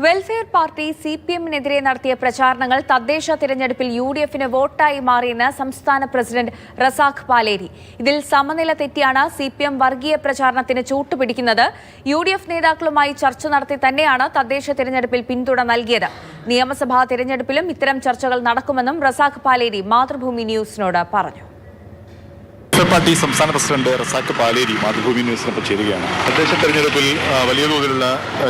Welfare party സിപിഎമ്മിനെതിരെ നടത്തിയ പ്രചാരണങ്ങൾ തദ്ദേശ തിരഞ്ഞെടുപ്പിൽ യുഡിഎഫിന് വോട്ടായി മാറിയെന്ന് സംസ്ഥാന പ്രസിഡന്റ് റസാഖ് പാലേരി. ഇതിൽ സമനില തെറ്റിയാണ് സിപിഎം വർഗീയ പ്രചാരണത്തിന് ചൂട്ടുപിടിക്കുന്നത്. യുഡിഎഫ് നേതാക്കളുമായി ചർച്ച നടത്തി തന്നെയാണ് തദ്ദേശ തിരഞ്ഞെടുപ്പിൽ പിന്തുണ നൽകിയത്. നിയമസഭാ തിരഞ്ഞെടുപ്പിലും ഇത്തരം ചർച്ചകൾ നടക്കുമെന്നും റസാഖ് പാലേരി മാതൃഭൂമി ന്യൂസിനോട് പറഞ്ഞു. പാർട്ടി സംസ്ഥാന പ്രസിഡന്റ് റസാഖ് പാലേരി മാതൃഭൂമി ന്യൂസിനൊപ്പം ചേരുകയാണ്. തദ്ദേശ തെരഞ്ഞെടുപ്പിൽ വലിയ തോതിലുള്ള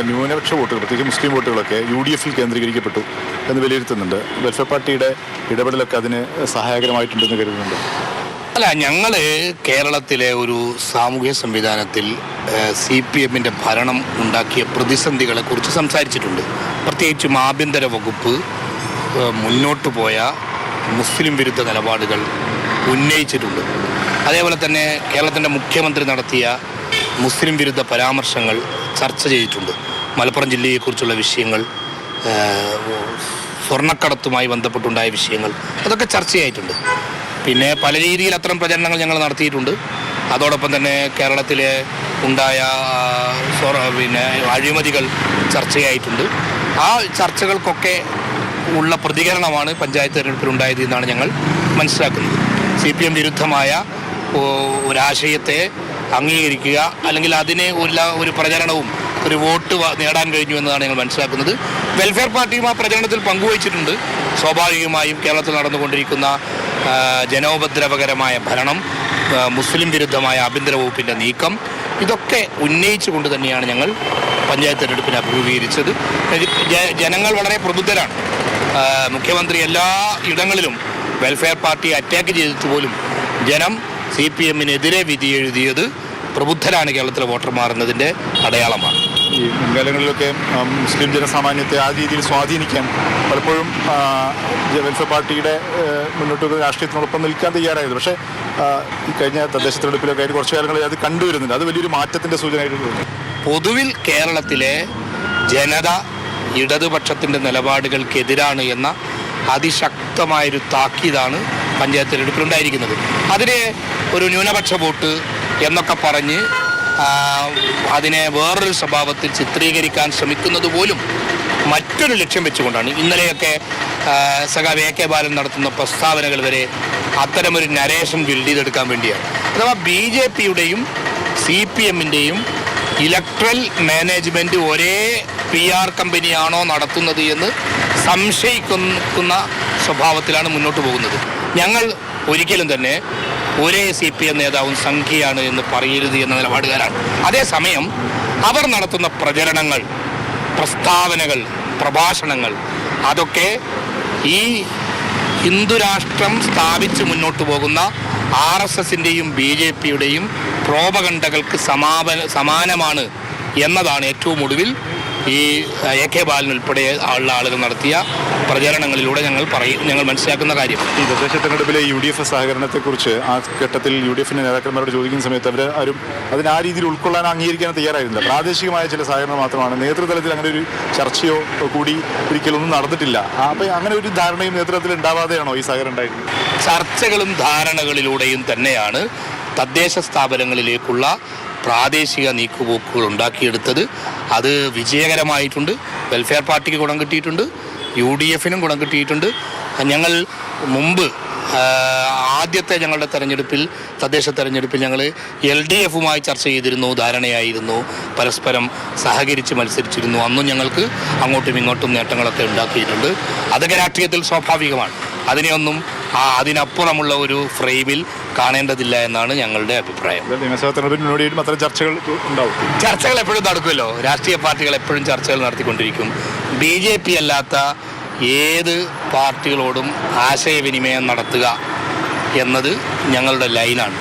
ന്യൂനപക്ഷ വോട്ടുകൾ, പ്രത്യേകിച്ച് മുസ്ലിം വോട്ടുകളൊക്കെ യുഡിഎഫിൽ കേന്ദ്രീകരിക്കപ്പെട്ടു എന്ന് വിലയിരുത്തുന്നുണ്ട്. വെൽഫെയർ പാർട്ടിയുടെ ഇടപെടലൊക്കെ അതിന് സഹായകരമായിട്ടുണ്ടെന്ന് കരുതുന്നുണ്ട്. അല്ല, ഞങ്ങൾ കേരളത്തിലെ ഒരു സാമൂഹ്യ സംവിധാനത്തിൽ CPM-ന്റെ ഭരണം ഉണ്ടാക്കിയ പ്രതിസന്ധികളെ കുറിച്ച് സംസാരിച്ചിട്ടുണ്ട്. പ്രത്യേകിച്ചും ആഭ്യന്തര വകുപ്പ് മുന്നോട്ട് പോയ മുസ്ലിം വിരുദ്ധ നിലപാടുകൾ ഉന്നയിച്ചിട്ടുണ്ട്. അതേപോലെ തന്നെ കേരളത്തിൻ്റെ മുഖ്യമന്ത്രി നടത്തിയ മുസ്ലിം വിരുദ്ധ പരാമർശങ്ങൾ ചർച്ച ചെയ്തിട്ടുണ്ട്. മലപ്പുറം ജില്ലയെക്കുറിച്ചുള്ള വിഷയങ്ങൾ, സ്വർണ്ണക്കടത്തുമായി ബന്ധപ്പെട്ടുണ്ടായ വിഷയങ്ങൾ, അതൊക്കെ ചർച്ചയായിട്ടുണ്ട്. പിന്നെ പല രീതിയിൽ അത്തരം പ്രചരണങ്ങൾ ഞങ്ങൾ നടത്തിയിട്ടുണ്ട്. അതോടൊപ്പം തന്നെ കേരളത്തിലെ ഉണ്ടായ അഴിമതികൾ ചർച്ചയായിട്ടുണ്ട്. ആ ചർച്ചകൾക്കൊക്കെ ഉള്ള പ്രതികരണമാണ് പഞ്ചായത്ത് തെരഞ്ഞെടുപ്പിലുണ്ടായത് എന്നാണ് ഞങ്ങൾ മനസ്സിലാക്കുന്നത്. CPM വിരുദ്ധമായ ഒരാശയത്തെ അംഗീകരിക്കുക, അല്ലെങ്കിൽ അതിനെ ഒരു പ്രചരണവും ഒരു വോട്ട് നേടാൻ കഴിഞ്ഞു എന്നതാണ് ഞങ്ങൾ മനസ്സിലാക്കുന്നത്. വെൽഫെയർ പാർട്ടിയും ആ പ്രചരണത്തിൽ പങ്കുവച്ചിട്ടുണ്ട്. സ്വാഭാവികമായും കേരളത്തിൽ നടന്നുകൊണ്ടിരിക്കുന്ന ജനോപദ്രവകരമായ ഭരണം, മുസ്ലിം വിരുദ്ധമായ ആഭ്യന്തര വകുപ്പിൻ്റെ നീക്കം, ഇതൊക്കെ ഉന്നയിച്ചുകൊണ്ട് തന്നെയാണ് ഞങ്ങൾ പഞ്ചായത്ത് തെരഞ്ഞെടുപ്പിനെ അഭിമുഖീകരിച്ചത്. ജനങ്ങൾ വളരെ പ്രബുദ്ധരാണ്. മുഖ്യമന്ത്രി എല്ലാ ഇടങ്ങളിലും വെൽഫെയർ പാർട്ടി അറ്റാക്ക് ചെയ്തിട്ട് പോലും ജനം CPM-നെതിരെ വിധി എഴുതിയത് പ്രബുദ്ധരാണ് കേരളത്തിലെ വോട്ടർമാർ എന്നതിൻ്റെ അടയാളമാണ്. ഈ മുൻകാലങ്ങളിലൊക്കെ മുസ്ലിം ജനസാമാന്യത്തെ ആ രീതിയിൽ സ്വാധീനിക്കാൻ പലപ്പോഴും വെൽഫെയർ പാർട്ടിയുടെ മുന്നോട്ട് രാഷ്ട്രീയത്തിനോടൊപ്പം നിൽക്കാൻ തയ്യാറായത്. പക്ഷേ ഈ കഴിഞ്ഞ തദ്ദേശ തെരഞ്ഞെടുപ്പിലൊക്കെ ആയിട്ട് കുറച്ച് കാലങ്ങളിൽ അത് കണ്ടുവരുന്നുണ്ട്. അത് വലിയൊരു മാറ്റത്തിൻ്റെ സൂചനയായിട്ട് തോന്നുന്നു. പൊതുവിൽ കേരളത്തിലെ ജനത ഇടതുപക്ഷത്തിൻ്റെ നിലപാടുകൾക്കെതിരാണ് എന്ന അതിശക്തമായൊരു താക്കീതാണ് പഞ്ചായത്ത് തെരഞ്ഞെടുപ്പിലുണ്ടായിരിക്കുന്നത്. അതിനെ ഒരു ന്യൂനപക്ഷ വോട്ട് എന്നൊക്കെ പറഞ്ഞ് അതിനെ വേറൊരു സ്വഭാവത്തിൽ ചിത്രീകരിക്കാൻ ശ്രമിക്കുന്നത് പോലും മറ്റൊരു ലക്ഷ്യം വെച്ചുകൊണ്ടാണ്. ഇന്നലെയൊക്കെ സഖാവ് AK ബാലൻ നടത്തുന്ന പ്രസ്താവനകൾ വരെ അത്തരമൊരു നരേഷൻ ബിൽഡ് ചെയ്തെടുക്കാൻ വേണ്ടിയാണ്. അഥവാ BJP-യുടെയും CPM-ന്റെയും ഇലക്ട്രൽ മാനേജ്മെൻറ്റ് ഒരേ PR കമ്പനിയാണോ നടത്തുന്നത് എന്ന് സംശയിക്കുന്ന സ്വഭാവത്തിലാണ് മുന്നോട്ട് പോകുന്നത്. ഞങ്ങൾ ഒരിക്കലും തന്നെ ഒരേ CPM നേതാവും സംഖ്യയാണ് എന്ന് പറയരുത് എന്ന നിലപാടുകാരാണ്. അതേസമയം അവർ നടത്തുന്ന പ്രചരണങ്ങൾ, പ്രസ്താവനകൾ, പ്രഭാഷണങ്ങൾ, അതൊക്കെ ഈ ഹിന്ദുരാഷ്ട്രം സ്ഥാപിച്ച് മുന്നോട്ട് പോകുന്ന RSS-ന്റെയും BJP-യുടെയും പ്രോപഗണ്ടകൾക്ക് സമാനമാണ് എന്നതാണ് ഏറ്റവും ഒടുവിൽ ഈ AK ബാലൻ ഉൾപ്പെടെ ഉള്ള ആളുകൾ നടത്തിയ പ്രചരണങ്ങളിലൂടെ ഞങ്ങൾ മനസ്സിലാക്കുന്ന കാര്യം. ഈ തദ്ദേശ തെരഞ്ഞെടുപ്പിലെ UDF സഹകരണത്തെക്കുറിച്ച് ആ ഘട്ടത്തിൽ UDF-ന്റെ നേതാക്കന്മാരോട് ചോദിക്കുന്ന സമയത്ത് അവർ ആരും അതിന് ആ രീതിയിൽ ഉൾക്കൊള്ളാൻ, അംഗീകരിക്കാൻ തയ്യാറായിരുന്നില്ല. പ്രാദേശികമായ ചില സഹകരണം മാത്രമാണ്. നേതൃതലത്തിൽ അങ്ങനെ ഒരു ചർച്ചയോ കൂടി ഒരിക്കലൊന്നും നടന്നിട്ടില്ല. അപ്പം അങ്ങനെ ഒരു ധാരണയും നേതൃത്വത്തിൽ ഉണ്ടാവാതെയാണോ ഈ സഹകരണം ഉണ്ടായിരുന്നത്? ചർച്ചകളും ധാരണകളിലൂടെയും തന്നെയാണ് തദ്ദേശ സ്ഥാപനങ്ങളിലേക്കുള്ള പ്രാദേശിക നീക്കുപോക്കുകൾ ഉണ്ടാക്കിയെടുത്തത്. അത് വിജയകരമായിട്ടുണ്ട്. വെൽഫെയർ പാർട്ടിക്ക് ഗുണം കിട്ടിയിട്ടുണ്ട്, UDF-നും ഗുണം കിട്ടിയിട്ടുണ്ട്. ഞങ്ങൾ മുമ്പ് ആദ്യത്തെ ഞങ്ങളുടെ തെരഞ്ഞെടുപ്പിൽ, തദ്ദേശ തെരഞ്ഞെടുപ്പിൽ ഞങ്ങൾ LDF-മായി ചർച്ച ചെയ്തിരുന്നു, ധാരണയായിരുന്നു, പരസ്പരം സഹകരിച്ച് മത്സരിച്ചിരുന്നു. അന്നും ഞങ്ങൾക്ക് അങ്ങോട്ടും ഇങ്ങോട്ടും നേട്ടങ്ങളൊക്കെ ഉണ്ടാക്കിയിട്ടുണ്ട്. അതൊക്കെ രാഷ്ട്രീയത്തിൽ സ്വാഭാവികമാണ്. അതിനെയൊന്നും അതിനപ്പുറമുള്ള ഒരു ഫ്രെയിമിൽ കാണേണ്ടതില്ല എന്നാണ് ഞങ്ങളുടെ അഭിപ്രായം. ചർച്ചകൾ എപ്പോഴും നടക്കുമല്ലോ. രാഷ്ട്രീയ പാർട്ടികൾ എപ്പോഴും ചർച്ചകൾ നടത്തിക്കൊണ്ടിരിക്കും. BJP അല്ലാത്ത ഏത് പാർട്ടികളോടും ആശയവിനിമയം നടത്തുക എന്നത് ഞങ്ങളുടെ ലൈനാണ്.